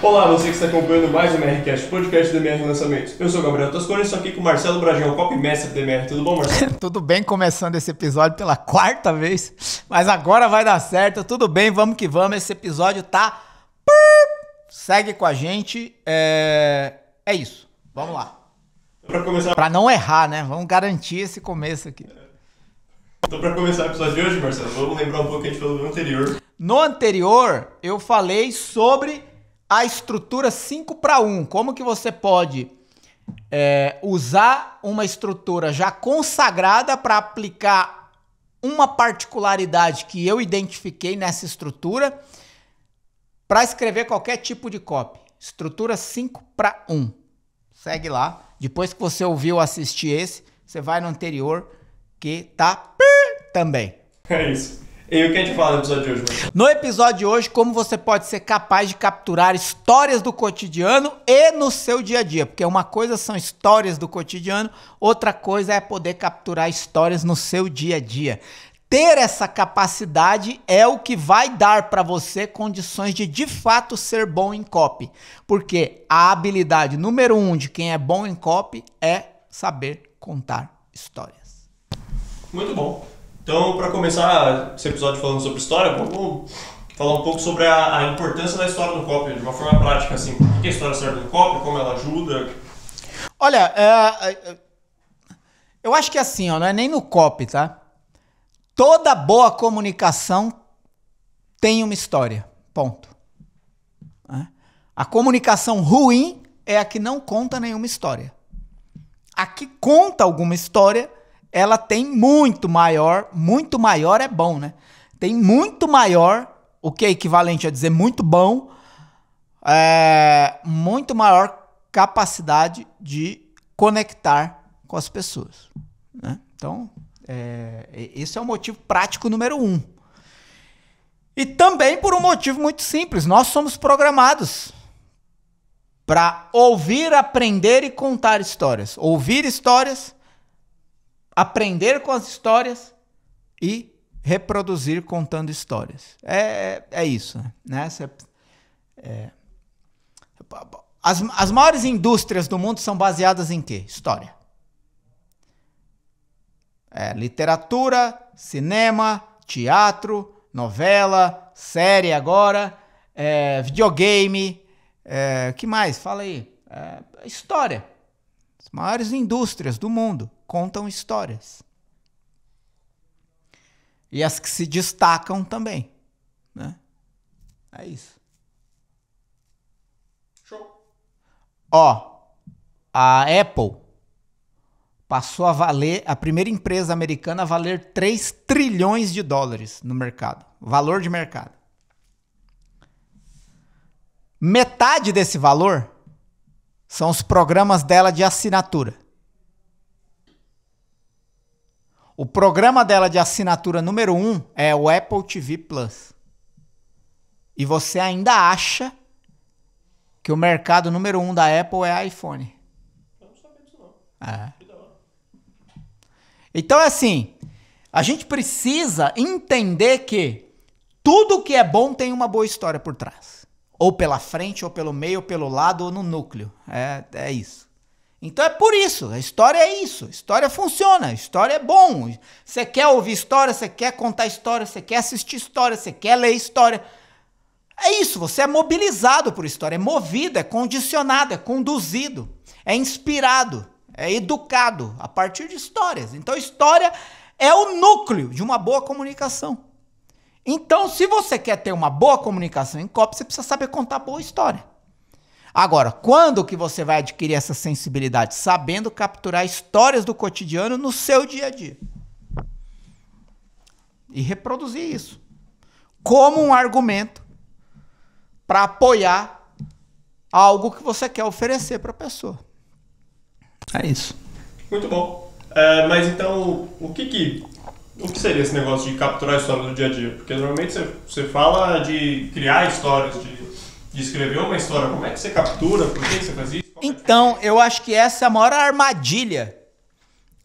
Olá, você que está acompanhando mais o MRCast, podcast do MR Lançamentos. Eu sou o Gabriel Toscone e estou aqui com o Marcelo Brajão, copymestre do MR. Tudo bom, Marcelo? Tudo bem, começando esse episódio pela quarta vez, mas agora vai dar certo. Tudo bem, vamos que vamos. Esse episódio tá... Segue com a gente. É isso. Vamos lá. Para começar... Pra não errar, né? Vamos garantir esse começo aqui. Então, para começar o episódio de hoje, Marcelo, vamos lembrar um pouco que a gente falou no anterior. No anterior, eu falei sobre a estrutura 5:1. Como que você pode usar uma estrutura já consagrada para aplicar uma particularidade que eu identifiquei nessa estrutura para escrever qualquer tipo de copy. Estrutura 5:1. Segue lá. Depois que você ouviu assistir esse, você vai no anterior que tá também. É isso. E o que a gente fala no episódio de hoje, Marcelo? No episódio de hoje, como você pode ser capaz de capturar histórias do cotidiano e no seu dia a dia. Porque uma coisa são histórias do cotidiano, outra coisa é poder capturar histórias no seu dia a dia. Ter essa capacidade é o que vai dar para você condições de fato ser bom em copy. Porque a habilidade número 1 de quem é bom em copy é saber contar histórias. Muito bom. Então, para começar esse episódio falando sobre história, vamos falar um pouco sobre a importância da história no copy, de uma forma prática, assim. O que a história serve no copy, como ela ajuda? Olha, eu acho que assim, ó, não é nem no copy, tá? Toda boa comunicação tem uma história, ponto. A comunicação ruim é a que não conta nenhuma história. A que conta alguma história, ela tem muito maior é bom, né? Tem muito maior, o que é equivalente a dizer muito bom, muito maior capacidade de conectar com as pessoas, né? Então, esse é o motivo prático número 1. E também por um motivo muito simples, nós somos programados para ouvir, aprender e contar histórias. Ouvir histórias, aprender com as histórias e reproduzir contando histórias. É isso, né? As maiores indústrias do mundo são baseadas em quê? História. Literatura, cinema, teatro, novela, série agora, videogame, que mais? Fala aí. História. As maiores indústrias do mundo contam histórias. E as que se destacam também, né? É isso. Show. Ó, a Apple passou a valer, a primeira empresa americana a valer 3 trilhões de dólares no mercado. Valor de mercado. Metade desse valor são os programas dela de assinatura. O programa dela de assinatura número 1 é o Apple TV Plus. E você ainda acha que o mercado número 1 da Apple é iPhone. Eu não sabia disso, não. Então, assim, a gente precisa entender que tudo que é bom tem uma boa história por trás. Ou pela frente, ou pelo meio, ou pelo lado, ou no núcleo. É isso. Então é por isso, a história é isso, a história funciona, a história é bom. Você quer ouvir história, você quer contar história, você quer assistir história, você quer ler história. É isso, você é mobilizado por história, é movido, é condicionado, é conduzido, é inspirado, é educado a partir de histórias. Então história é o núcleo de uma boa comunicação. Então, se você quer ter uma boa comunicação em copy, você precisa saber contar boa história. Agora, quando que você vai adquirir essa sensibilidade? Sabendo capturar histórias do cotidiano no seu dia a dia. E reproduzir isso como um argumento para apoiar algo que você quer oferecer para a pessoa. É isso. Muito bom. Mas então, o que seria esse negócio de capturar histórias do dia a dia? Porque normalmente você fala de criar histórias, de escrever uma história. Como é que você captura? Por que você faz isso? Então, eu acho que essa é a maior armadilha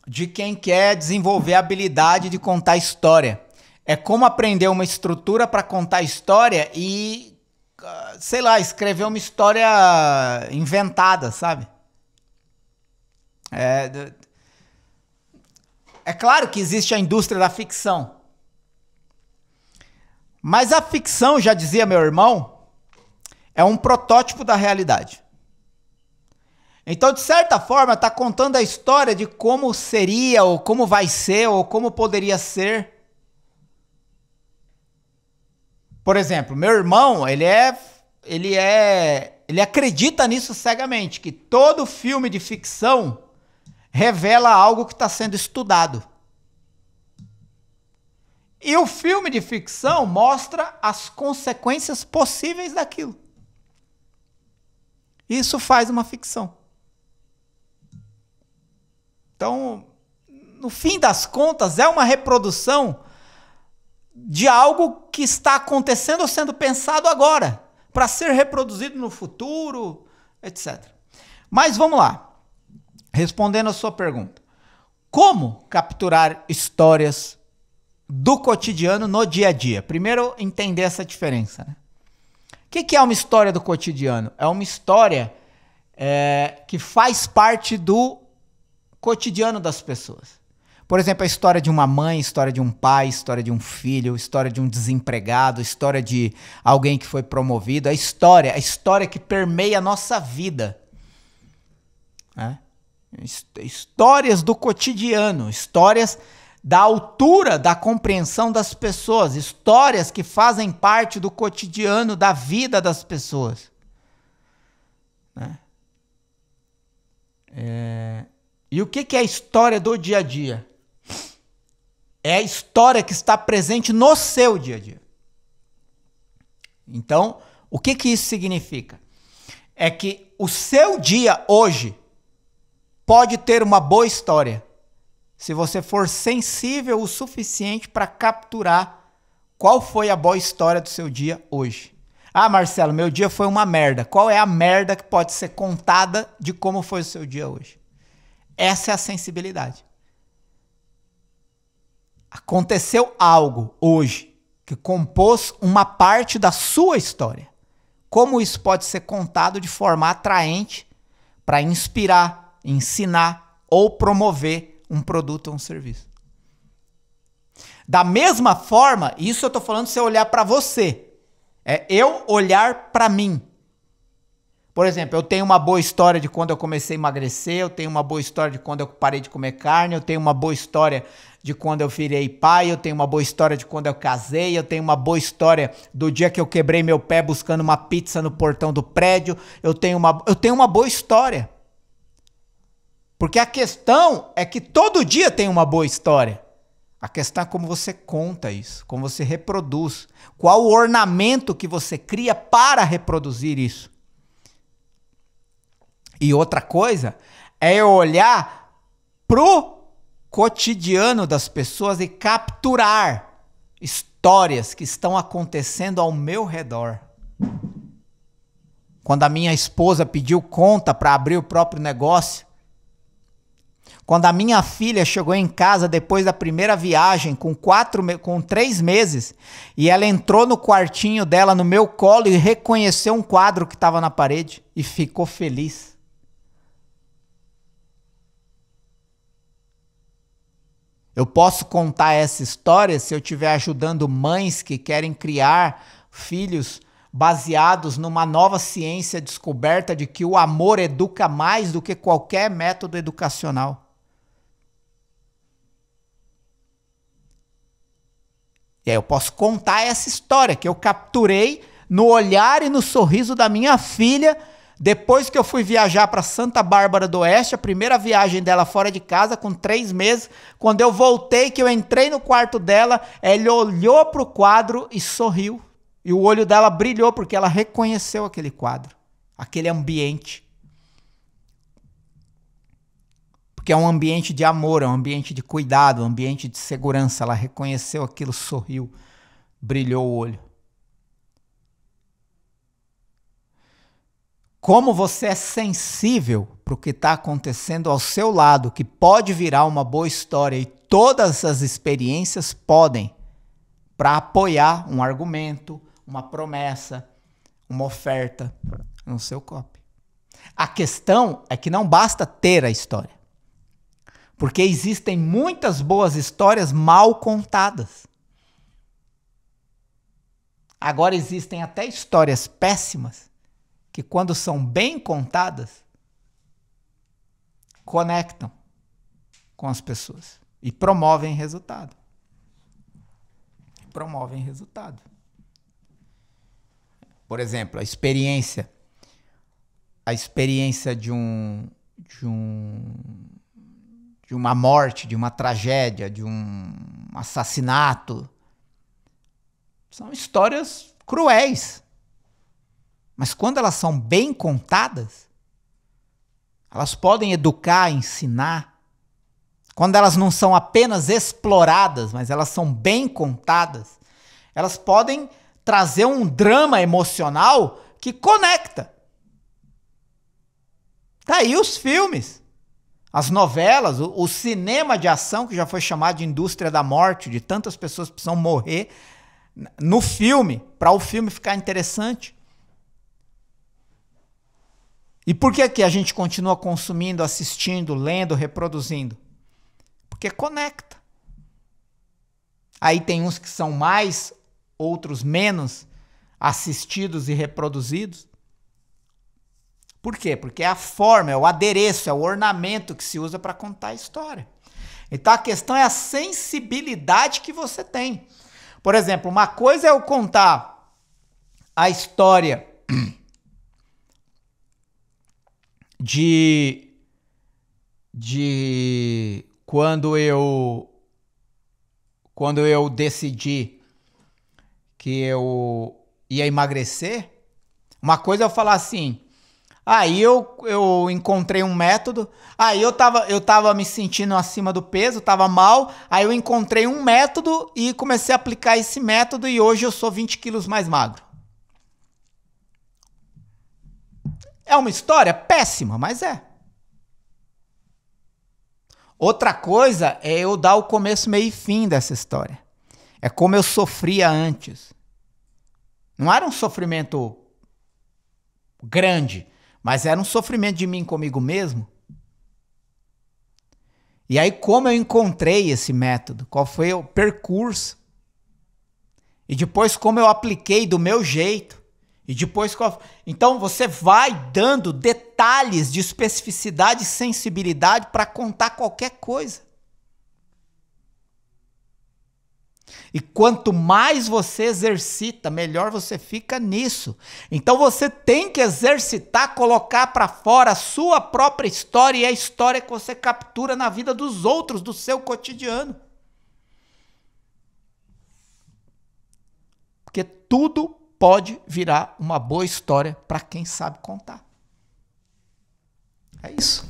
de quem quer desenvolver a habilidade de contar história. É como aprender uma estrutura para contar história e sei lá, escrever uma história inventada, sabe? É claro que existe a indústria da ficção. Mas a ficção, já dizia meu irmão, é um protótipo da realidade. Então, de certa forma, está contando a história de como seria, ou como vai ser, ou como poderia ser. Por exemplo, meu irmão, ele acredita nisso cegamente, que todo filme de ficção revela algo que está sendo estudado. E o filme de ficção mostra as consequências possíveis daquilo. Isso faz uma ficção. Então, no fim das contas, é uma reprodução de algo que está acontecendo ou sendo pensado agora, para ser reproduzido no futuro, etc. Mas vamos lá, respondendo a sua pergunta. Como capturar histórias do cotidiano no dia a dia? Primeiro, entender essa diferença, né? O que é uma história do cotidiano? É uma história que faz parte do cotidiano das pessoas. Por exemplo, a história de uma mãe, história de um pai, história de um filho, história de um desempregado, história de alguém que foi promovido. A história que permeia a nossa vida. Né? Histórias do cotidiano, histórias da altura da compreensão das pessoas, histórias que fazem parte do cotidiano da vida das pessoas. Né? E o que é a história do dia a dia? É a história que está presente no seu dia a dia. Então, o que isso significa? É que o seu dia hoje pode ter uma boa história, se você for sensível o suficiente para capturar qual foi a boa história do seu dia hoje. Ah, Marcelo, meu dia foi uma merda. Qual é a merda que pode ser contada de como foi o seu dia hoje? Essa é a sensibilidade. Aconteceu algo hoje que compôs uma parte da sua história. Como isso pode ser contado de forma atraente para inspirar, ensinar ou promover um produto ou um serviço. Da mesma forma, isso eu estou falando se eu olhar para você. É eu olhar para mim. Por exemplo, eu tenho uma boa história de quando eu comecei a emagrecer, eu tenho uma boa história de quando eu parei de comer carne, eu tenho uma boa história de quando eu virei pai, eu tenho uma boa história de quando eu casei, eu tenho uma boa história do dia que eu quebrei meu pé buscando uma pizza no portão do prédio, eu tenho uma boa história. Porque a questão é que todo dia tem uma boa história. A questão é como você conta isso, como você reproduz, qual o ornamento que você cria para reproduzir isso. E outra coisa é eu olhar pro cotidiano das pessoas e capturar histórias que estão acontecendo ao meu redor. Quando a minha esposa pediu conta para abrir o próprio negócio, quando a minha filha chegou em casa depois da primeira viagem com 3 meses e ela entrou no quartinho dela no meu colo e reconheceu um quadro que estava na parede e ficou feliz. Eu posso contar essa história se eu estiver ajudando mães que querem criar filhos baseados numa nova ciência descoberta de que o amor educa mais do que qualquer método educacional. E aí eu posso contar essa história que eu capturei no olhar e no sorriso da minha filha depois que eu fui viajar para Santa Bárbara do Oeste, a primeira viagem dela fora de casa, com 3 meses. Quando eu voltei, que eu entrei no quarto dela, ela olhou para o quadro e sorriu. E o olho dela brilhou porque ela reconheceu aquele quadro, aquele ambiente. Porque é um ambiente de amor, é um ambiente de cuidado, um ambiente de segurança. Ela reconheceu aquilo, sorriu, brilhou o olho. Como você é sensível para o que está acontecendo ao seu lado, que pode virar uma boa história, e todas as experiências podem, para apoiar um argumento, uma promessa, uma oferta no seu copy. A questão é que não basta ter a história. Porque existem muitas boas histórias mal contadas. Agora existem até histórias péssimas que, quando são bem contadas, conectam com as pessoas e promovem resultado. Promovem resultado. Por exemplo, a experiência de uma morte, de uma tragédia, de um assassinato. São histórias cruéis. Mas quando elas são bem contadas, elas podem educar, ensinar. Quando elas não são apenas exploradas, mas elas são bem contadas, elas podem trazer um drama emocional que conecta. Tá aí os filmes, as novelas, o cinema de ação, que já foi chamado de indústria da morte, de tantas pessoas que precisam morrer no filme, para o filme ficar interessante. E por que que a gente continua consumindo, assistindo, lendo, reproduzindo? Porque conecta. Aí tem uns que são mais, outros menos assistidos e reproduzidos. Por quê? Porque é a forma, é o adereço, é o ornamento que se usa para contar a história. Então a questão é a sensibilidade que você tem. Por exemplo, uma coisa é eu contar a história de quando eu decidi que eu ia emagrecer. Uma coisa é eu falar assim: aí eu encontrei um método, aí eu tava me sentindo acima do peso, tava mal, aí eu encontrei um método e comecei a aplicar esse método e hoje eu sou 20 quilos mais magro. É uma história péssima, mas é. Outra coisa é eu dar o começo, meio e fim dessa história. É como eu sofria antes. Não era um sofrimento grande, mas era um sofrimento de mim comigo mesmo. E aí, como eu encontrei esse método? Qual foi o percurso? E depois, como eu apliquei do meu jeito? E depois, então você vai dando detalhes de especificidade e sensibilidade para contar qualquer coisa. E quanto mais você exercita, melhor você fica nisso. Então você tem que exercitar, colocar para fora a sua própria história e a história que você captura na vida dos outros, do seu cotidiano. Porque tudo pode virar uma boa história para quem sabe contar. É isso.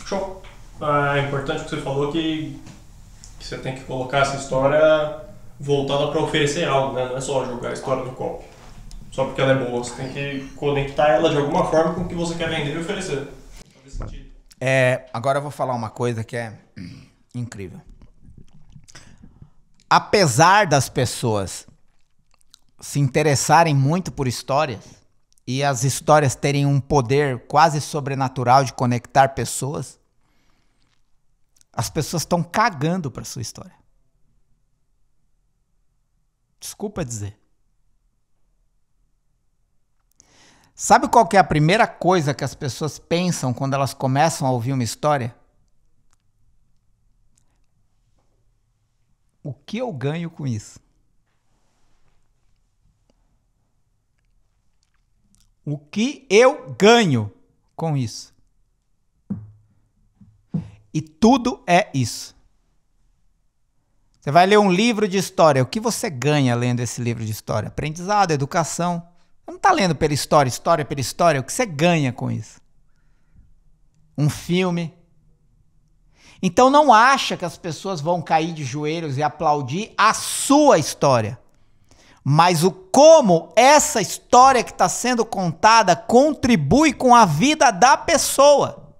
Show. É importante que você falou que você tem que colocar essa história voltada para oferecer algo, né? Não é só jogar a história no copo. Só porque ela é boa. Você tem que conectar ela de alguma forma com o que você quer vender e oferecer. Agora eu vou falar uma coisa que é incrível. Apesar das pessoas se interessarem muito por histórias e as histórias terem um poder quase sobrenatural de conectar pessoas, as pessoas estão cagando para sua história. Desculpa dizer. Sabe qual que é a primeira coisa que as pessoas pensam quando elas começam a ouvir uma história? O que eu ganho com isso? O que eu ganho com isso? E tudo é isso. Você vai ler um livro de história. O que você ganha lendo esse livro de história? Aprendizado, educação. Você não está lendo pela história, história pela história. O que você ganha com isso? Um filme. Então não acha que as pessoas vão cair de joelhos e aplaudir a sua história. Mas o como essa história que está sendo contada contribui com a vida da pessoa.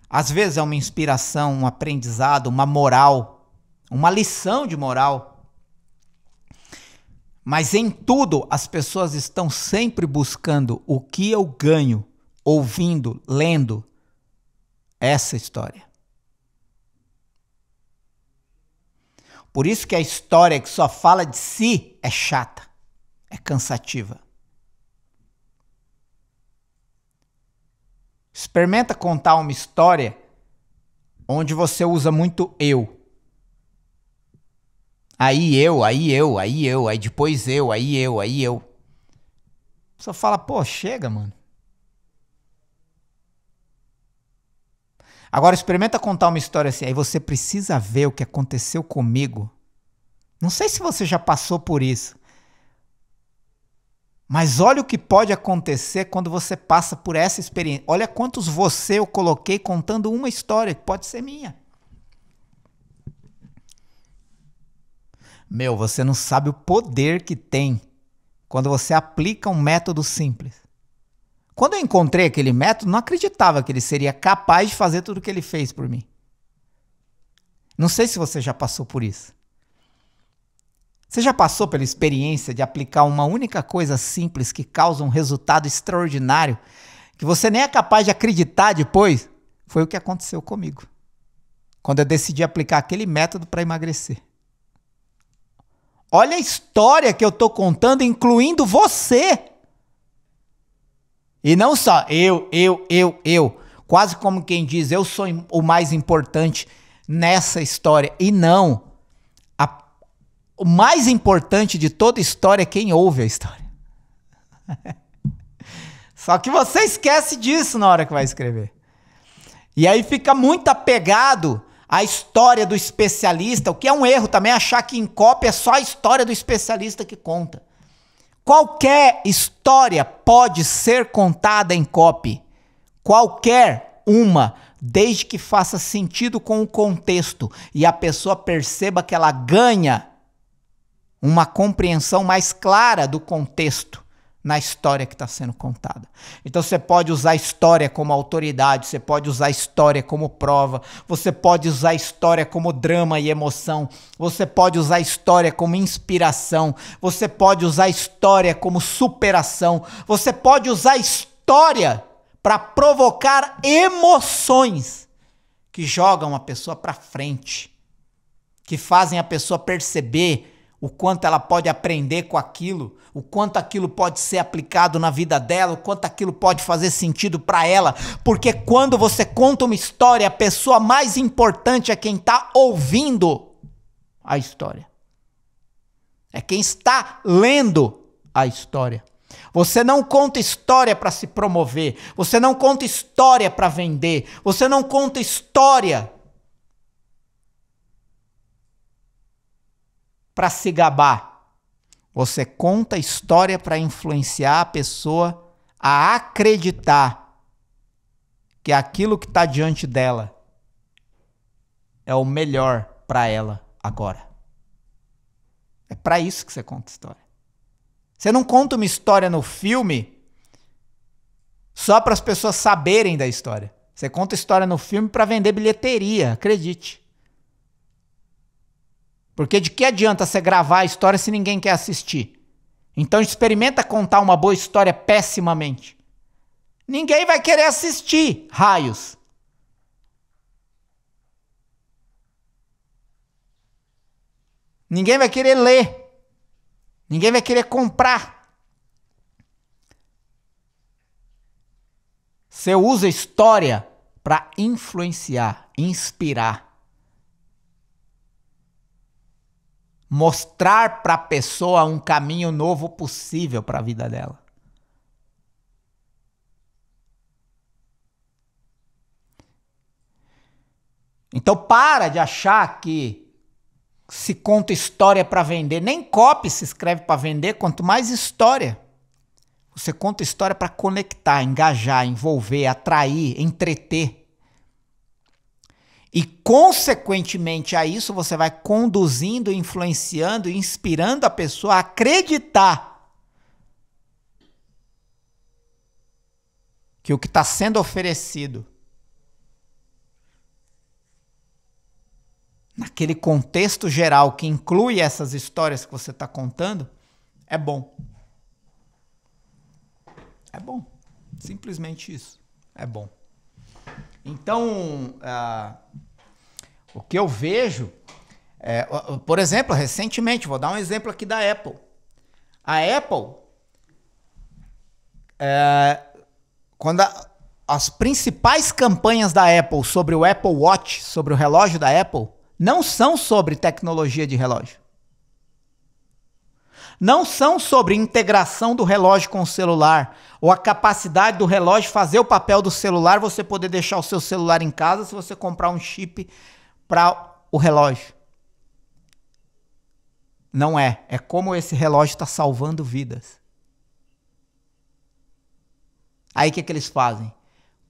Às vezes é uma inspiração, um aprendizado, uma moral, uma lição de moral. Mas em tudo, as pessoas estão sempre buscando o que eu ganho ouvindo, lendo essa história. Por isso que a história que só fala de si é chata, é cansativa. Experimenta contar uma história onde você usa muito eu. Aí depois eu. Só fala, pô, chega, mano. Agora experimenta contar uma história assim, aí você precisa ver o que aconteceu comigo. Não sei se você já passou por isso. Mas olha o que pode acontecer quando você passa por essa experiência. Olha quantos você eu coloquei contando uma história que pode ser minha. Meu, você não sabe o poder que tem quando você aplica um método simples. Quando eu encontrei aquele método, não acreditava que ele seria capaz de fazer tudo o que ele fez por mim. Não sei se você já passou por isso. Você já passou pela experiência de aplicar uma única coisa simples que causa um resultado extraordinário, que você nem é capaz de acreditar depois? Foi o que aconteceu comigo, quando eu decidi aplicar aquele método para emagrecer. Olha a história que eu estou contando, incluindo você. E não só eu. Quase como quem diz, eu sou o mais importante nessa história. E não. O mais importante de toda história é quem ouve a história. Só que você esquece disso na hora que vai escrever. E aí fica muito apegado à história do especialista, o que é um erro também achar que em copy é só a história do especialista que conta. Qualquer história pode ser contada em copy. Qualquer uma, desde que faça sentido com o contexto e a pessoa perceba que ela ganha uma compreensão mais clara do contexto na história que está sendo contada. Então você pode usar a história como autoridade, você pode usar a história como prova, você pode usar a história como drama e emoção, você pode usar a história como inspiração, você pode usar a história como superação, você pode usar a história para provocar emoções que jogam a pessoa para frente, que fazem a pessoa perceber o quanto ela pode aprender com aquilo, o quanto aquilo pode ser aplicado na vida dela, o quanto aquilo pode fazer sentido para ela. Porque quando você conta uma história, a pessoa mais importante é quem está ouvindo a história. É quem está lendo a história. Você não conta história para se promover, você não conta história para vender, você não conta história para se gabar. Você conta história para influenciar a pessoa a acreditar que aquilo que está diante dela é o melhor para ela agora. É para isso que você conta história. Você não conta uma história no filme só para as pessoas saberem da história. Você conta história no filme para vender bilheteria, acredite. Porque de que adianta você gravar a história se ninguém quer assistir? Então experimenta contar uma boa história pessimamente. Ninguém vai querer assistir, raios. Ninguém vai querer ler. Ninguém vai querer comprar. Você usa história para influenciar, inspirar. Mostrar para a pessoa um caminho novo possível para a vida dela. Então para de achar que se conta história para vender. Nem copy se escreve para vender, quanto mais história. Você conta história para conectar, engajar, envolver, atrair, entreter. E, consequentemente a isso, você vai conduzindo, influenciando e inspirando a pessoa a acreditar que o que está sendo oferecido naquele contexto geral que inclui essas histórias que você está contando é bom. É bom. Simplesmente isso. É bom. Então, o que eu vejo, por exemplo, recentemente, vou dar um exemplo aqui da Apple. A Apple, quando as principais campanhas da Apple sobre o Apple Watch, sobre o relógio da Apple, não são sobre tecnologia de relógio. Não são sobre integração do relógio com o celular, ou a capacidade do relógio fazer o papel do celular, você poder deixar o seu celular em casa se você comprar um chip para o relógio. Não é. É como esse relógio está salvando vidas. Aí o que eles fazem?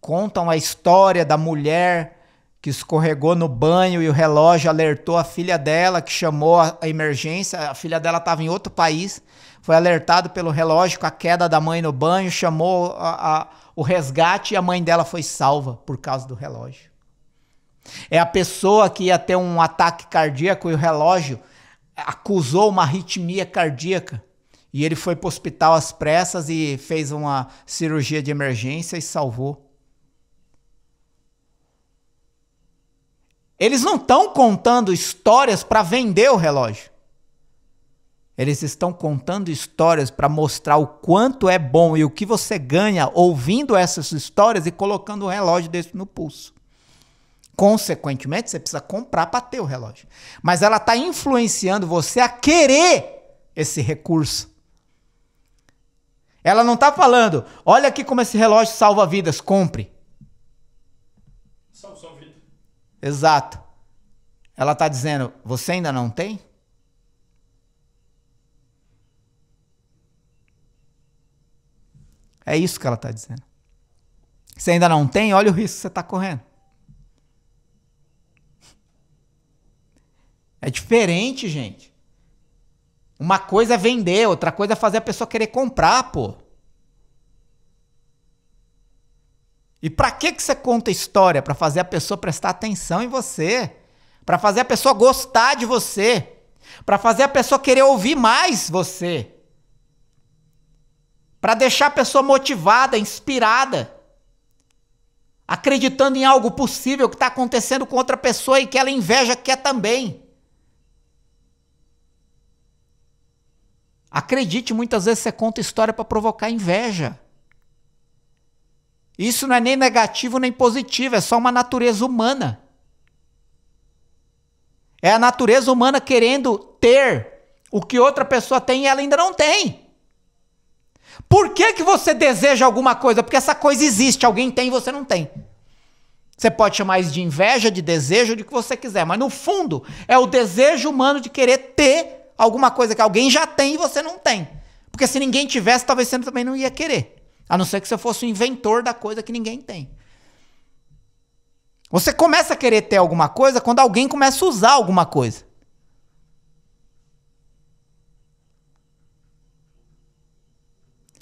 Contam a história da mulher que escorregou no banho e o relógio alertou a filha dela, que chamou a emergência. A filha dela estava em outro país, foi alertado pelo relógio com a queda da mãe no banho, chamou o resgate e a mãe dela foi salva por causa do relógio. É a pessoa que ia ter um ataque cardíaco e o relógio acusou uma arritmia cardíaca. E ele foi para o hospital às pressas e fez uma cirurgia de emergência e salvou. Eles não estão contando histórias para vender o relógio. Eles estão contando histórias para mostrar o quanto é bom e o que você ganha ouvindo essas histórias e colocando um relógio desse no pulso. Consequentemente, você precisa comprar para ter o relógio. Mas ela está influenciando você a querer esse recurso. Ela não está falando, olha aqui como esse relógio salva vidas, compre. Salva vida. Exato. Ela está dizendo, você ainda não tem? É isso que ela está dizendo. Você ainda não tem? Olha o risco que você está correndo. É diferente, gente. Uma coisa é vender, outra coisa é fazer a pessoa querer comprar, pô. E pra que você conta história? Pra fazer a pessoa prestar atenção em você. Pra fazer a pessoa gostar de você. Pra fazer a pessoa querer ouvir mais você. Pra deixar a pessoa motivada, inspirada. Acreditando em algo possível que está acontecendo com outra pessoa e que ela inveja quer também. Acredite, muitas vezes você conta história para provocar inveja. Isso não é nem negativo nem positivo, é só uma natureza humana. É a natureza humana querendo ter o que outra pessoa tem e ela ainda não tem. Por que que você deseja alguma coisa? Porque essa coisa existe, alguém tem e você não tem. Você pode chamar isso de inveja, de desejo, de que você quiser, mas no fundo é o desejo humano de querer ter alguma coisa que alguém já tem e você não tem. Porque se ninguém tivesse, talvez você também não ia querer. A não ser que você fosse o inventor da coisa que ninguém tem. Você começa a querer ter alguma coisa quando alguém começa a usar alguma coisa.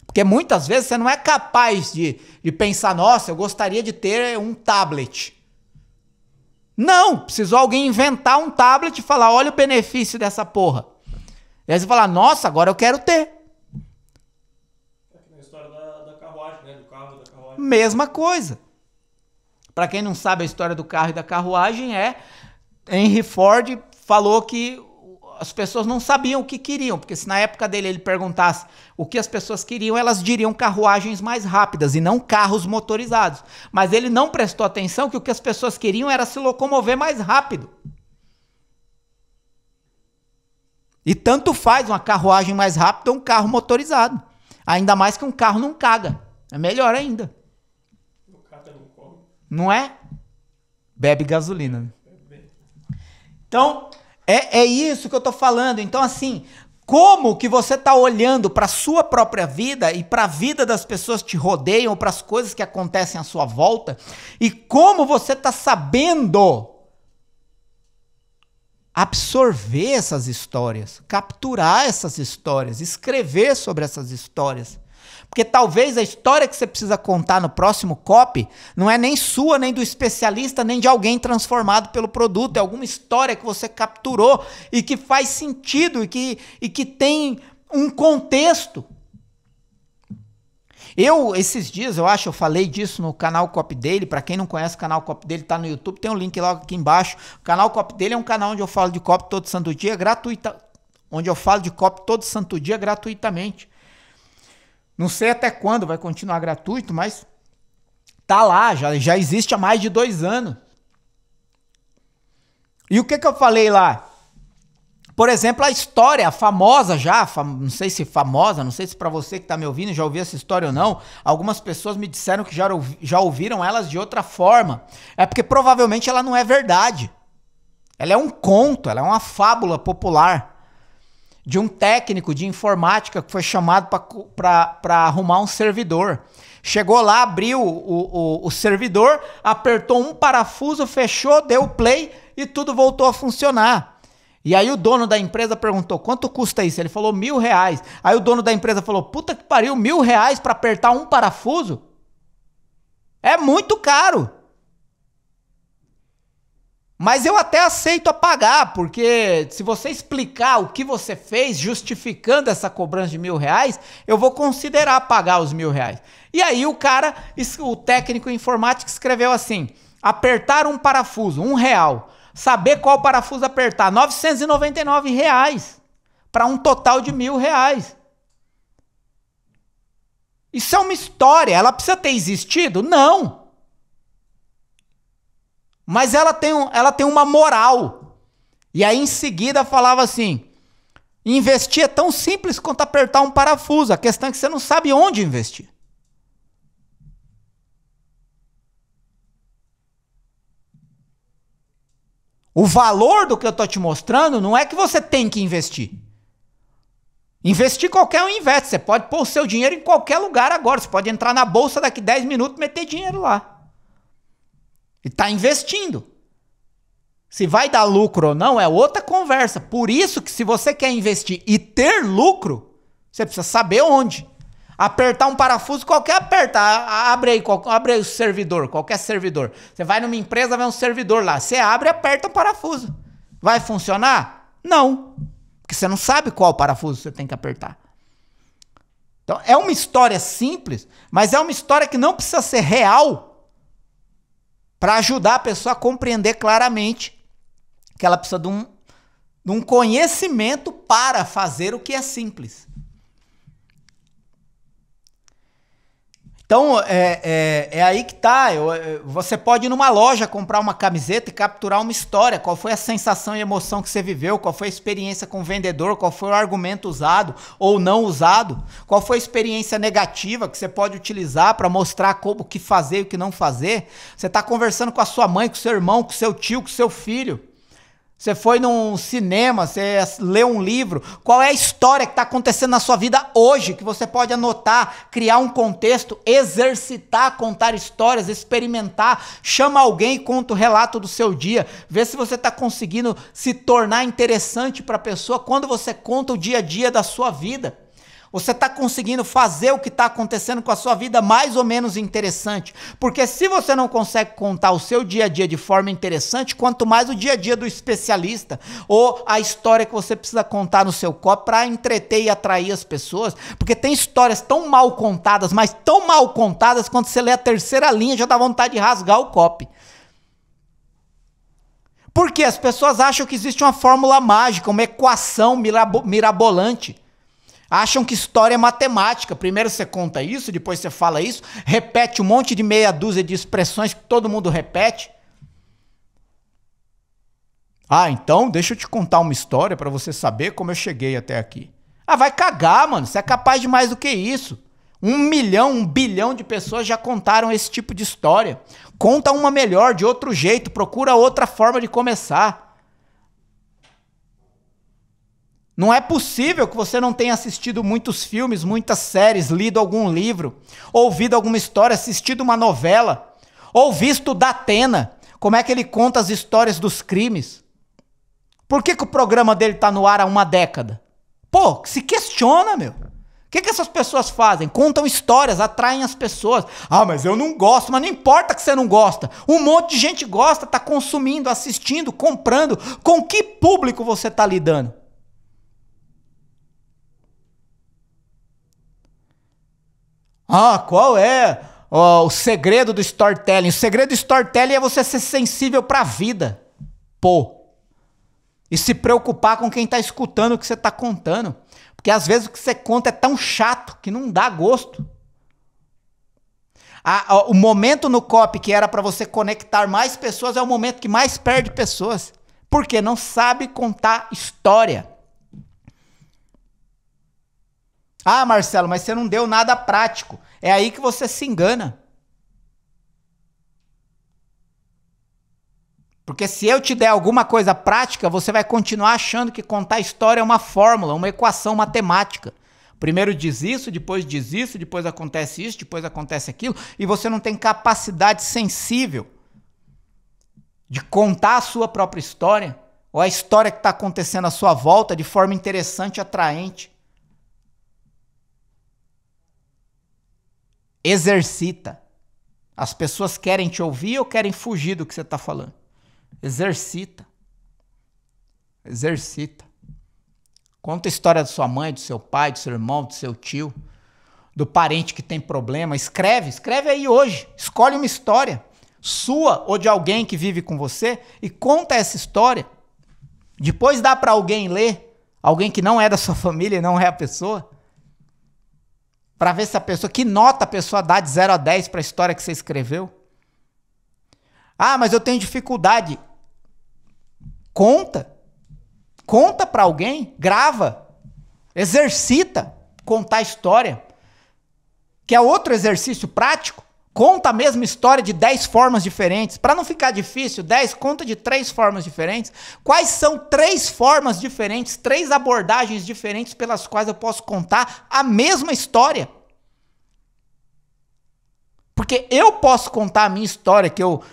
Porque muitas vezes você não é capaz de pensar, nossa, eu gostaria de ter um tablet. Não, precisou alguém inventar um tablet e falar, olha o benefício dessa porra. E aí você fala, nossa, agora eu quero ter. É que na história da carruagem, né? Do carro e da carruagem. Mesma coisa. Para quem não sabe a história do carro e da carruagem Henry Ford falou que as pessoas não sabiam o que queriam, porque se na época dele ele perguntasse o que as pessoas queriam, elas diriam carruagens mais rápidas e não carros motorizados. Mas ele não prestou atenção que o que as pessoas queriam era se locomover mais rápido. E tanto faz uma carruagem mais rápida ou um carro motorizado. Ainda mais que um carro não caga. É melhor ainda. O carro não come. Não é? Bebe gasolina. Então, é isso que eu tô falando. Então, assim, como que você tá olhando para a sua própria vida e para a vida das pessoas que te rodeiam, ou para as coisas que acontecem à sua volta, e como você tá sabendo absorver essas histórias, capturar essas histórias, escrever sobre essas histórias. Porque talvez a história que você precisa contar no próximo copy não é nem sua, nem do especialista, nem de alguém transformado pelo produto. É alguma história que você capturou e que faz sentido e que tem um contexto. Esses dias, eu falei disso no canal Copy Daily. Para quem não conhece, o canal Copy Daily tá no YouTube, tem um link logo aqui embaixo. O canal Copy Daily é um canal onde eu falo de copy todo santo dia, gratuitamente. Não sei até quando vai continuar gratuito, mas tá lá, já existe há mais de 2 anos. E o que eu falei lá? Por exemplo, a história famosa não sei se para você que tá me ouvindo já ouviu essa história ou não. Algumas pessoas me disseram que já ouviram elas de outra forma. É porque provavelmente ela não é verdade. Ela é um conto, ela é uma fábula popular de um técnico de informática que foi chamado para arrumar um servidor. Chegou lá, abriu o servidor, apertou um parafuso, fechou, deu play e tudo voltou a funcionar. E aí o dono da empresa perguntou, quanto custa isso? Ele falou R$1.000. Aí o dono da empresa falou, puta que pariu, R$1.000 para apertar um parafuso? É muito caro. Mas eu até aceito a pagar, porque se você explicar o que você fez, justificando essa cobrança de R$1.000, eu vou considerar pagar os R$1.000. E aí o técnico informático escreveu assim, apertar um parafuso, R$1. Saber qual parafuso apertar, R$999 para um total de R$1.000. Isso é uma história, ela precisa ter existido? Não. Mas ela tem uma moral. E aí em seguida falava assim, investir é tão simples quanto apertar um parafuso, a questão é que você não sabe onde investir. O valor do que eu tô te mostrando não é que você tem que investir. Investir qualquer um investe. Você pode pôr o seu dinheiro em qualquer lugar agora. Você pode entrar na bolsa daqui 10 minutos e meter dinheiro lá. E tá investindo. Se vai dar lucro ou não é outra conversa. Por isso que se você quer investir e ter lucro, você precisa saber onde. Apertar um parafuso, qualquer aperta. Abre aí o servidor, qualquer servidor. Você vai numa empresa, vê um servidor lá. Você abre e aperta o parafuso. Vai funcionar? Não. Porque você não sabe qual parafuso você tem que apertar. Então, é uma história simples, mas é uma história que não precisa ser real para ajudar a pessoa a compreender claramente que ela precisa de um conhecimento para fazer o que é simples. Então, é aí que tá. Você pode ir numa loja comprar uma camiseta e capturar uma história. Qual foi a sensação e emoção que você viveu? Qual foi a experiência com o vendedor? Qual foi o argumento usado ou não usado? Qual foi a experiência negativa que você pode utilizar para mostrar o que fazer e o que não fazer? Você está conversando com a sua mãe, com o seu irmão, com o seu tio, com o seu filho. Você foi num cinema, você leu um livro. Qual é a história que está acontecendo na sua vida hoje, que você pode anotar, criar um contexto, exercitar, contar histórias, experimentar. Chama alguém e conta o relato do seu dia. Vê se você está conseguindo se tornar interessante para a pessoa quando você conta o dia a dia da sua vida. Você está conseguindo fazer o que está acontecendo com a sua vida mais ou menos interessante. Porque se você não consegue contar o seu dia a dia de forma interessante, quanto mais o dia a dia do especialista ou a história que você precisa contar no seu copy para entreter e atrair as pessoas. Porque tem histórias tão mal contadas, mas tão mal contadas, quando você lê a terceira linha já dá vontade de rasgar o copy. Porque as pessoas acham que existe uma fórmula mágica, uma equação mirabolante. Acham que história é matemática. Primeiro você conta isso, depois você fala isso, repete um monte de meia dúzia de expressões que todo mundo repete. Ah, então deixa eu te contar uma história para você saber como eu cheguei até aqui. Ah, vai cagar, mano. Você é capaz de mais do que isso. 1 milhão, 1 bilhão de pessoas já contaram esse tipo de história. Conta uma melhor, de outro jeito. Procura outra forma de começar. Não é possível que você não tenha assistido muitos filmes, muitas séries, lido algum livro, ouvido alguma história, assistido uma novela, ou visto Datena, como é que ele conta as histórias dos crimes. Por que o programa dele está no ar há 1 década? Pô, se questiona, meu. O que essas pessoas fazem? Contam histórias, atraem as pessoas. Ah, mas eu não gosto, mas não importa que você não gosta. Um monte de gente gosta, está consumindo, assistindo, comprando. Com que público você está lidando? Ah, qual é o segredo do storytelling? O segredo do storytelling é você ser sensível para a vida. Pô. E se preocupar com quem tá escutando o que você tá contando. Porque às vezes o que você conta é tão chato que não dá gosto. O momento no copy que era para você conectar mais pessoas é o momento que mais perde pessoas. Porque não sabe contar história. Ah, Marcelo, mas você não deu nada prático. É aí que você se engana. Porque se eu te der alguma coisa prática, você vai continuar achando que contar história é uma fórmula, uma equação matemática. Primeiro diz isso, depois acontece isso, depois acontece aquilo, e você não tem capacidade sensível de contar a sua própria história, ou a história que está acontecendo à sua volta de forma interessante e atraente. Exercita. As pessoas querem te ouvir ou querem fugir do que você está falando? Exercita. Exercita. Conta a história da sua mãe, do seu pai, do seu irmão, do seu tio, do parente que tem problema. Escreve aí hoje. Escolhe uma história sua ou de alguém que vive com você e conta essa história. Depois dá para alguém ler, alguém que não é da sua família e não é a pessoa, para ver se a pessoa, que nota a pessoa dá de 0 a 10 para a história que você escreveu. Ah, mas eu tenho dificuldade. Conta. Conta para alguém, grava, exercita contar a história. Que é outro exercício prático. Conta a mesma história de 10 formas diferentes. Para não ficar difícil, 10 conta de 3 formas diferentes. Quais são 3 formas diferentes, 3 abordagens diferentes pelas quais eu posso contar a mesma história? Porque eu posso contar a minha história, que eu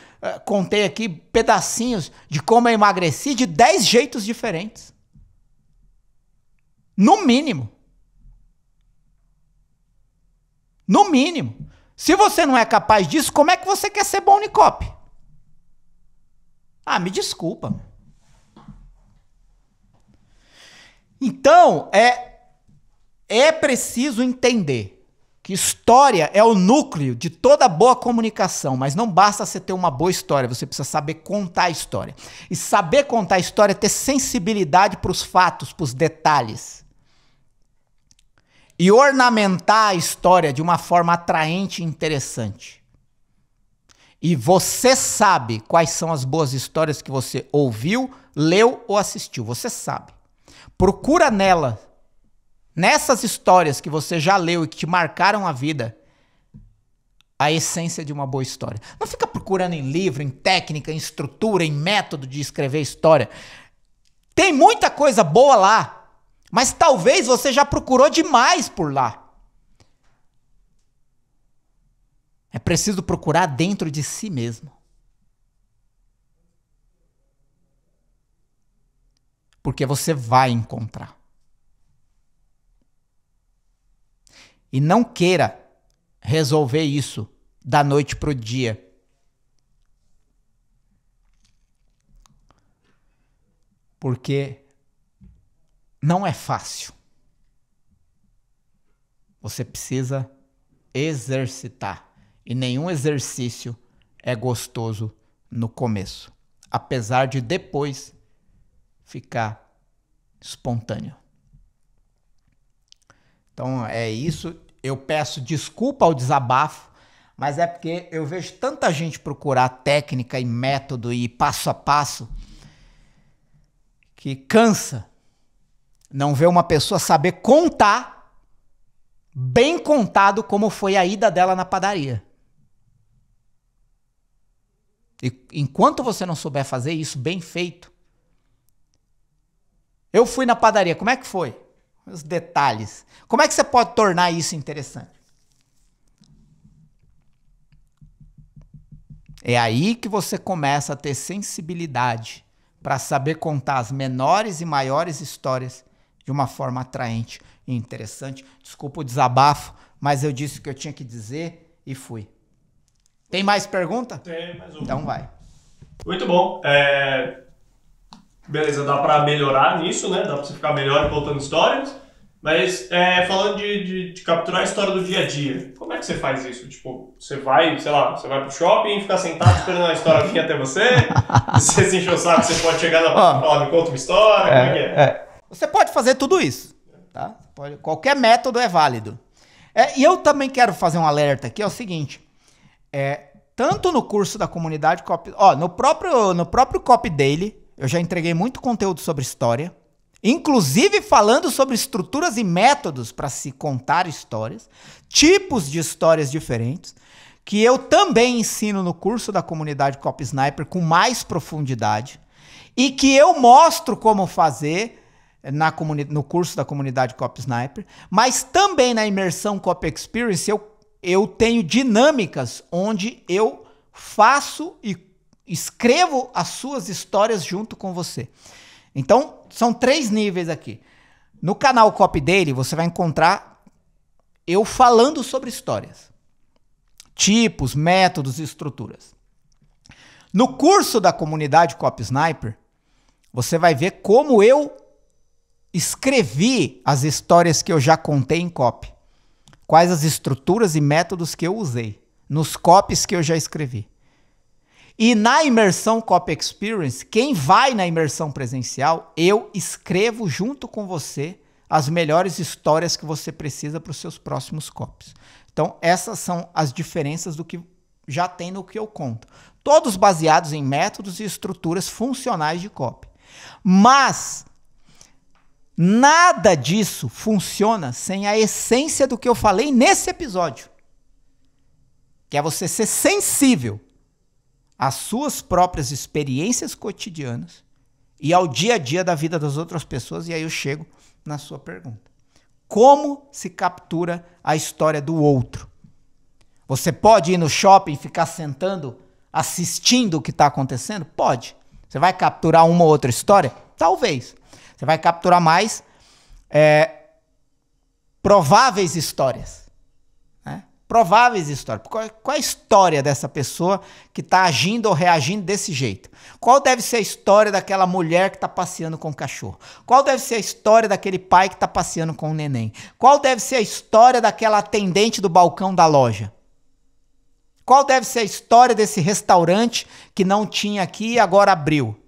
contei aqui pedacinhos de como eu emagreci de 10 jeitos diferentes. No mínimo. No mínimo. Se você não é capaz disso, como é que você quer ser bom no copy? Ah, me desculpa. Então, é preciso entender que história é o núcleo de toda boa comunicação, mas não basta você ter uma boa história, você precisa saber contar a história. E saber contar a história é ter sensibilidade para os fatos, para os detalhes. E ornamentar a história de uma forma atraente e interessante. E você sabe quais são as boas histórias que você ouviu, leu ou assistiu. Você sabe. Procura nessas histórias que você já leu e que te marcaram a vida, a essência de uma boa história. Não fica procurando em livro, em técnica, em estrutura, em método de escrever história. Tem muita coisa boa lá. Mas talvez você já procurou demais por lá. É preciso procurar dentro de si mesmo. Porque você vai encontrar. E não queira resolver isso da noite pro dia. Porque não é fácil. Você precisa exercitar. E nenhum exercício é gostoso no começo. Apesar de depois ficar espontâneo. Então é isso. Eu peço desculpa ao desabafo, mas é porque eu vejo tanta gente procurar técnica e método e passo a passo que cansa. Não vê uma pessoa saber contar, bem contado, como foi a ida dela na padaria. E enquanto você não souber fazer isso bem feito... Eu fui na padaria, como é que foi? Os detalhes. Como é que você pode tornar isso interessante? É aí que você começa a ter sensibilidade para saber contar as menores e maiores histórias de uma forma atraente e interessante. Desculpa o desabafo, mas eu disse o que eu tinha que dizer e fui. Tem mais pergunta? Tem mais uma. Então vai. Muito bom. Beleza, dá pra melhorar nisso, né? Dá pra você ficar melhor contando histórias. Mas falando de capturar a história do dia a dia, como é que você faz isso? Tipo, você vai, sei lá, você vai pro shopping, ficar sentado esperando a história vir até você? Você se encheu o saco, você pode chegar na e falar, me conta uma história, como é que é? Você pode fazer tudo isso, tá? Qualquer método é válido. E eu também quero fazer um alerta aqui, é o seguinte, tanto no curso da comunidade Copy, no próprio Copy Daily, eu já entreguei muito conteúdo sobre história, inclusive falando sobre estruturas e métodos para se contar histórias, tipos de histórias diferentes, que eu também ensino no curso da comunidade Copy Sniper com mais profundidade, e que eu mostro como fazer no curso da comunidade Copy Sniper, mas também na imersão Copy Experience eu tenho dinâmicas onde eu faço e escrevo as suas histórias junto com você. Então, são 3 níveis aqui. No canal Copy Daily, você vai encontrar eu falando sobre histórias. Tipos, métodos e estruturas. No curso da comunidade Copy Sniper, você vai ver como eu escrevi as histórias que eu já contei em copy. Quais as estruturas e métodos que eu usei nos copies que eu já escrevi. E na imersão Copy Experience, quem vai na imersão presencial, eu escrevo junto com você as melhores histórias que você precisa para os seus próximos copies. Então, essas são as diferenças do que já tem no que eu conto. Todos baseados em métodos e estruturas funcionais de copy. Mas nada disso funciona sem a essência do que eu falei nesse episódio. Que é você ser sensível às suas próprias experiências cotidianas e ao dia a dia da vida das outras pessoas. E aí eu chego na sua pergunta. Como se captura a história do outro? Você pode ir no shopping e ficar sentando, assistindo o que está acontecendo? Pode. Você vai capturar uma ou outra história? Talvez. Você vai capturar mais prováveis histórias. Prováveis histórias. Qual é a história dessa pessoa que está agindo ou reagindo desse jeito? Qual deve ser a história daquela mulher que está passeando com o cachorro? Qual deve ser a história daquele pai que está passeando com o neném? Qual deve ser a história daquela atendente do balcão da loja? Qual deve ser a história desse restaurante que não tinha aqui e agora abriu?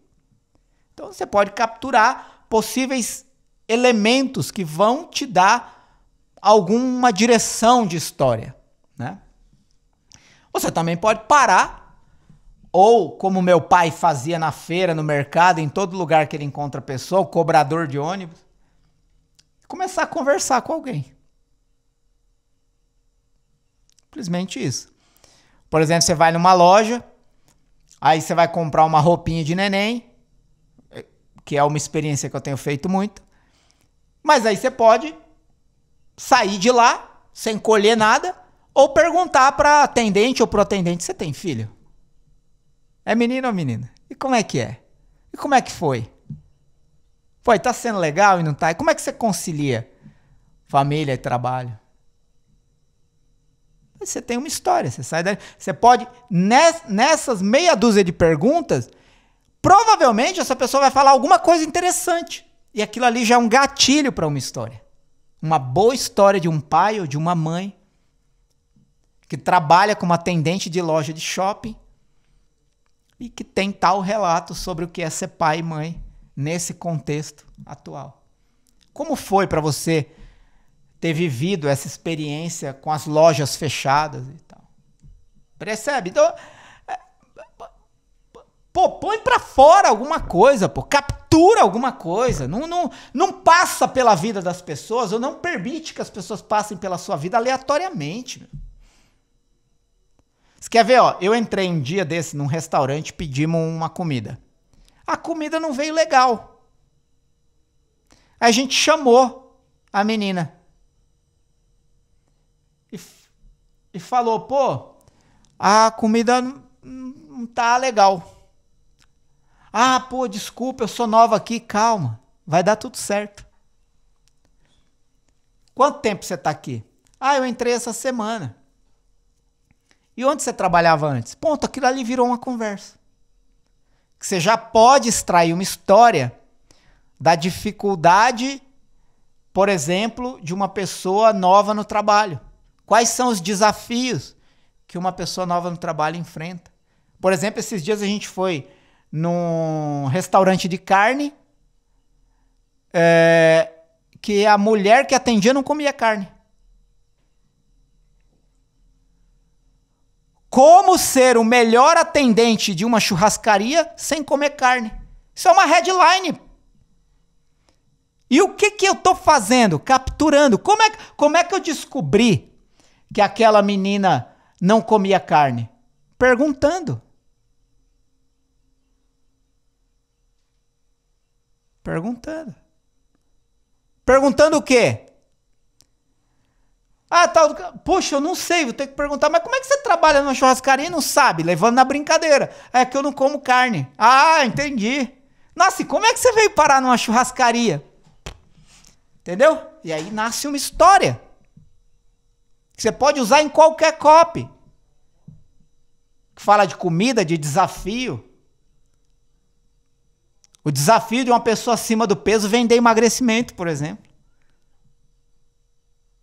Então você pode capturar possíveis elementos que vão te dar alguma direção de história. Né? Você também pode parar, ou como meu pai fazia na feira, no mercado, em todo lugar que ele encontra pessoa, o cobrador de ônibus, começar a conversar com alguém. Simplesmente isso. Por exemplo, você vai numa loja, aí você vai comprar uma roupinha de neném, que é uma experiência que eu tenho feito muito, mas aí você pode sair de lá, sem colher nada, ou perguntar para atendente ou pro atendente, você tem filho? É menino ou menina? E como é que é? E como é que foi? Foi, tá sendo legal e não tá? E como é que você concilia família e trabalho? Você tem uma história, você sai daí. Você pode, nessas meia dúzia de perguntas, provavelmente essa pessoa vai falar alguma coisa interessante. E aquilo ali já é um gatilho para uma história. Uma boa história de um pai ou de uma mãe que trabalha como atendente de loja de shopping e que tem tal relato sobre o que é ser pai e mãe nesse contexto atual. Como foi para você ter vivido essa experiência com as lojas fechadas e tal? Percebe? Então, põe para fora alguma coisa, captura alguma coisa. Não passa pela vida das pessoas ou não permite que as pessoas passem pela sua vida aleatoriamente. Você quer ver, ó? Eu entrei um dia desse num restaurante, pedimos uma comida. A comida não veio legal. Aí a gente chamou a menina. E falou, pô, a comida não tá legal. Ah, pô, desculpa, eu sou nova aqui, calma. Vai dar tudo certo. Quanto tempo você tá aqui? Ah, eu entrei essa semana. E onde você trabalhava antes? Ponto, aquilo ali virou uma conversa. Que você já pode extrair uma história da dificuldade por exemplo, de uma pessoa nova no trabalho. Quais são os desafios que uma pessoa nova no trabalho enfrenta? Por exemplo, esses dias a gente foi num restaurante de carne, que a mulher que atendia não comia carne. Como ser o melhor atendente de uma churrascaria sem comer carne? Isso é uma headline. E o que eu estou fazendo? Capturando. Como é que eu descobri que aquela menina não comia carne? Perguntando. Perguntando o quê? Poxa, eu não sei, vou ter que perguntar, mas como é que você trabalha numa churrascaria e não sabe? Levando na brincadeira. É que eu não como carne. Ah, entendi. Nossa, e como é que você veio parar numa churrascaria? Entendeu? E aí nasce uma história. Que você pode usar em qualquer copy. Que fala de comida, de desafio. O desafio de uma pessoa acima do peso vender emagrecimento, por exemplo.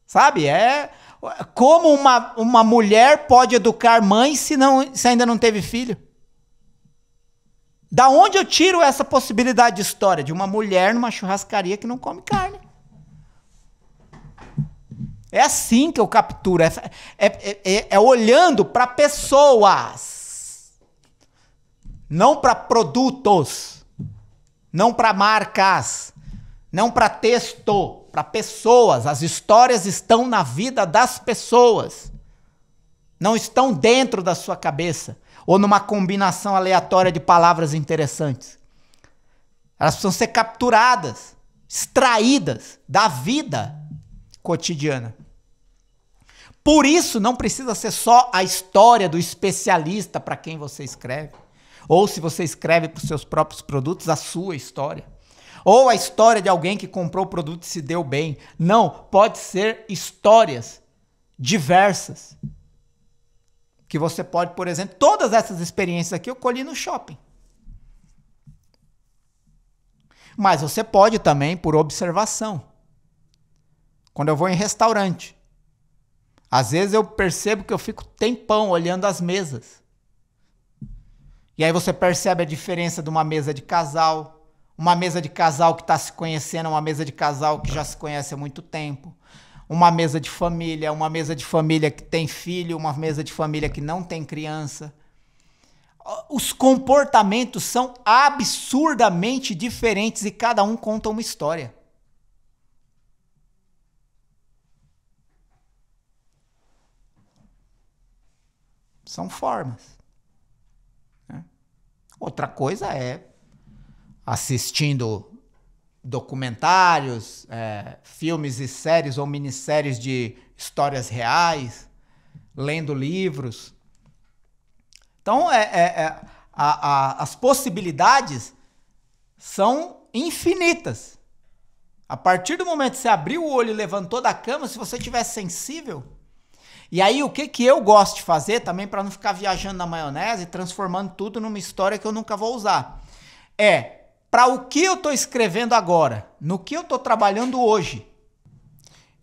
Sabe? Como uma mulher pode educar mãe se ainda não teve filho? Da onde eu tiro essa possibilidade de história? De uma mulher numa churrascaria que não come carne. É assim que eu capturo. É olhando para pessoas. Não para produtos. Não para marcas. Não para texto. Para pessoas. As histórias estão na vida das pessoas. Não estão dentro da sua cabeça. Ou numa combinação aleatória de palavras interessantes. Elas precisam ser capturadas, extraídas da vida cotidiana. Por isso, não precisa ser só a história do especialista para quem você escreve. Ou se você escreve para os seus próprios produtos, a sua história. Ou a história de alguém que comprou o produto e se deu bem. Não, pode ser histórias diversas. Que você pode, por exemplo, todas essas experiências aqui eu colhi no shopping. Mas você pode também por observação. Quando eu vou em restaurante, às vezes eu percebo que eu fico tempão olhando as mesas. E aí você percebe a diferença de uma mesa de casal, uma mesa de casal que está se conhecendo, uma mesa de casal que já se conhece há muito tempo. Uma mesa de família que tem filho, uma mesa de família que não tem criança. Os comportamentos são absurdamente diferentes e cada um conta uma história. São formas. Né? Outra coisa é assistindo documentários, filmes e séries ou minisséries de histórias reais, lendo livros. Então, as possibilidades são infinitas. A partir do momento que você abriu o olho e levantou da cama, se você estiver sensível... E aí, o que eu gosto de fazer, também para não ficar viajando na maionese e transformando tudo numa história que eu nunca vou usar, para o que eu estou escrevendo agora, no que eu estou trabalhando hoje.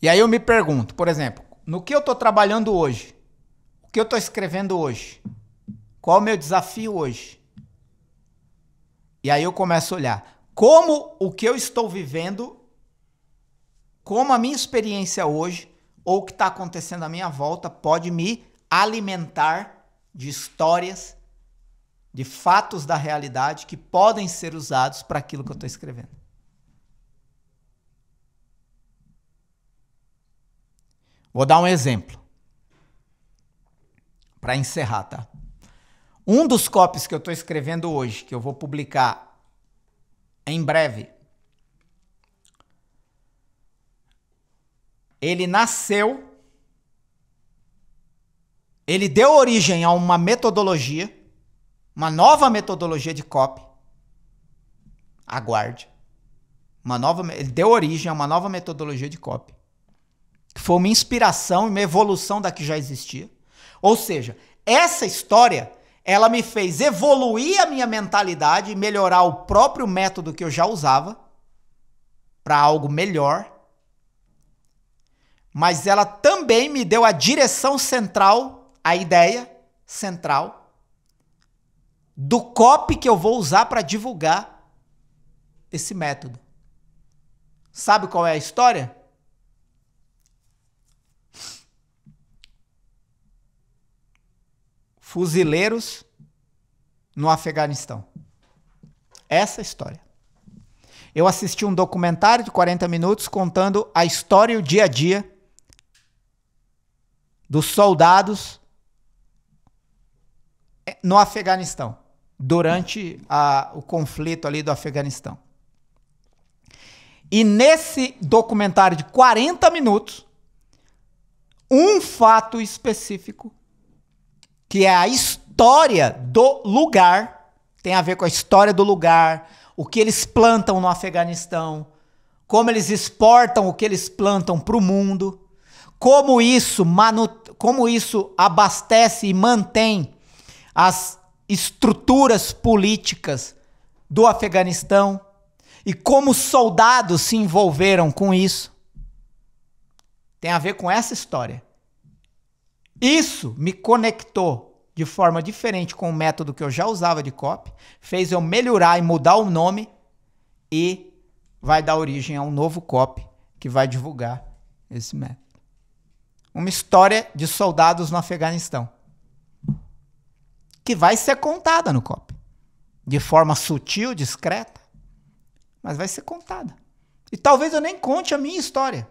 E aí eu me pergunto, por exemplo, no que eu estou trabalhando hoje? O que eu estou escrevendo hoje? Qual é o meu desafio hoje? E aí eu começo a olhar como o que eu estou vivendo, como a minha experiência hoje, ou o que está acontecendo à minha volta, pode me alimentar de histórias, de fatos da realidade que podem ser usados para aquilo que eu estou escrevendo. Vou dar um exemplo. Para encerrar, tá? Um dos copies que eu estou escrevendo hoje, que eu vou publicar em breve, ele nasceu, ele deu origem a uma metodologia, uma nova metodologia de copy. Aguarde. Ele deu origem a uma nova metodologia de copy. Que foi uma inspiração e uma evolução da que já existia. Ou seja, essa história, ela me fez evoluir a minha mentalidade e melhorar o próprio método que eu já usava para algo melhor. mas ela também me deu a direção central, a ideia central do copy que eu vou usar para divulgar esse método. Sabe qual é a história? Fuzileiros no Afeganistão. Essa é a história. Eu assisti um documentário de 40 minutos contando a história e o dia a dia dos soldados no Afeganistão, durante o conflito ali do Afeganistão. E nesse documentário de 40 minutos, um fato específico, que é a história do lugar, tem a ver com a história do lugar, o que eles plantam no Afeganistão, como eles exportam o que eles plantam para o mundo, como isso abastece e mantém as estruturas políticas do Afeganistão e como os soldados se envolveram com isso. Tem a ver com essa história. Isso me conectou de forma diferente com o método que eu já usava de copy, fez eu melhorar e mudar o nome e vai dar origem a um novo copy que vai divulgar esse método. Uma história de soldados no Afeganistão que vai ser contada no copy. De forma sutil, discreta, mas vai ser contada. E talvez eu nem conte a minha história.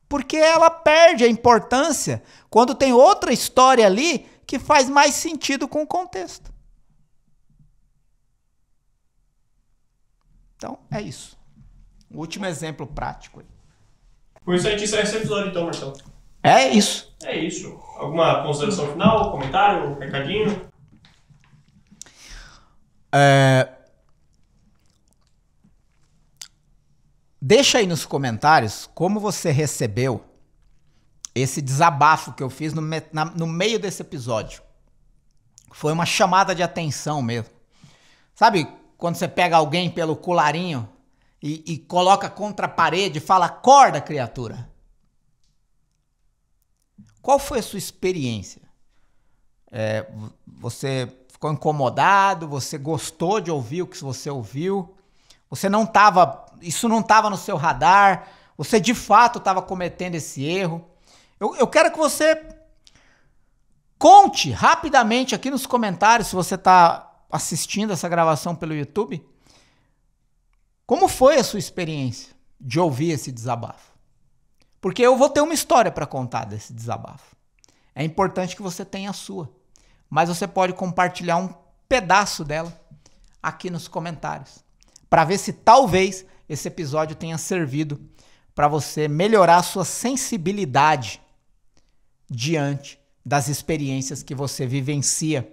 Porque ela perde a importância quando tem outra história ali que faz mais sentido com o contexto. Então, é isso. O último exemplo prático. Com isso a gente encerra esse episódio então, Marcelo. É isso. É isso. Alguma consideração final, comentário, recadinho? Deixa aí nos comentários como você recebeu esse desabafo que eu fiz no meio desse episódio. Foi uma chamada de atenção mesmo. Sabe quando você pega alguém pelo colarinho e coloca contra a parede e fala, acorda, criatura? Qual foi a sua experiência? Você ficou incomodado? Você gostou de ouvir o que você ouviu? Isso não estava no seu radar? Você de fato estava cometendo esse erro? Eu quero que você conte rapidamente aqui nos comentários, se você está assistindo essa gravação pelo YouTube, como foi a sua experiência de ouvir esse desabafo? Porque eu vou ter uma história para contar desse desabafo. É importante que você tenha a sua, mas você pode compartilhar um pedaço dela aqui nos comentários, para ver se talvez esse episódio tenha servido para você melhorar a sua sensibilidade diante das experiências que você vivencia.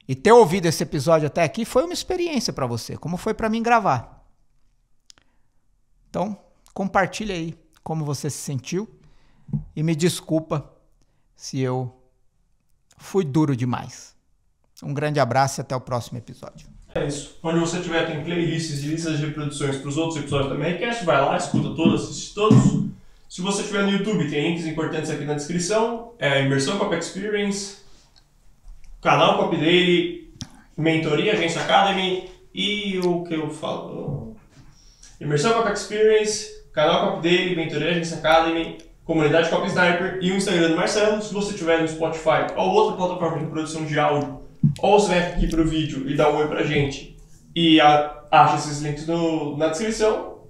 E ter ouvido esse episódio até aqui foi uma experiência para você, como foi para mim gravar. Então, compartilha aí como você se sentiu e me desculpa se eu fui duro demais. Um grande abraço e até o próximo episódio. É isso. Onde você tiver, tem playlists e listas de reproduções para os outros episódios da Mercast, vai lá, escuta todos, assiste todos. Se você estiver no YouTube, tem links importantes aqui na descrição. Imersão Copy Experience, canal Copy Daily, mentoria, Agência Academy e o que eu falo? Imersão Copy Experience, canal Copy Daily, mentoria, Agência Academy, comunidade Copy Sniper e o Instagram do Marcelo. Se você estiver no Spotify ou outra plataforma de produção de áudio, ou você vai aqui pro vídeo e dá um oi pra gente e acha esses links na descrição,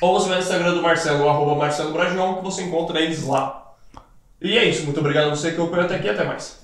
ou você vai no Instagram do Marcelo, @MarceloBragion, que você encontra eles lá. E é isso, muito obrigado a você que acompanhou até aqui, até mais.